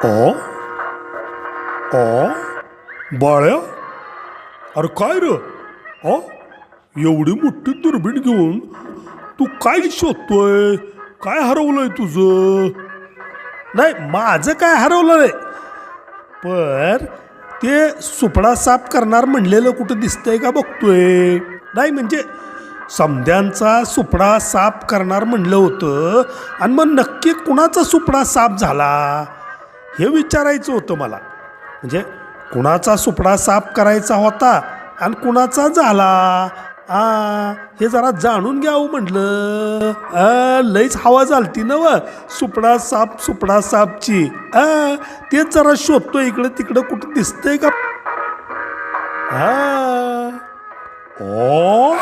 ओ ओ बाळ्या, अरे काय र एवढी मोठी दुर्बीण घेऊन तू काय शोधतोय? काय हरवलंय तुझं? नाही, माझं काय हरवलं नाही, पण ते सुपडा साफ करणार म्हणलेलं कुठं दिसतंय का बघतोय. नाही म्हणजे समध्यांचा सुपडा साफ करणार म्हणलं होतं, आणि मग नक्की कुणाचा सुपडा साफ झाला हे विचारायचं होतं मला. म्हणजे कुणाचा सुपडा साफ करायचा होता आणि कुणाचा झाला, हे जरा जाणून घ्यावं म्हटलं. लईच हवा झालती ना व सुपडा सापची. तेच जरा शोधतो इकडं तिकडं कुठं दिसतंय का. ओ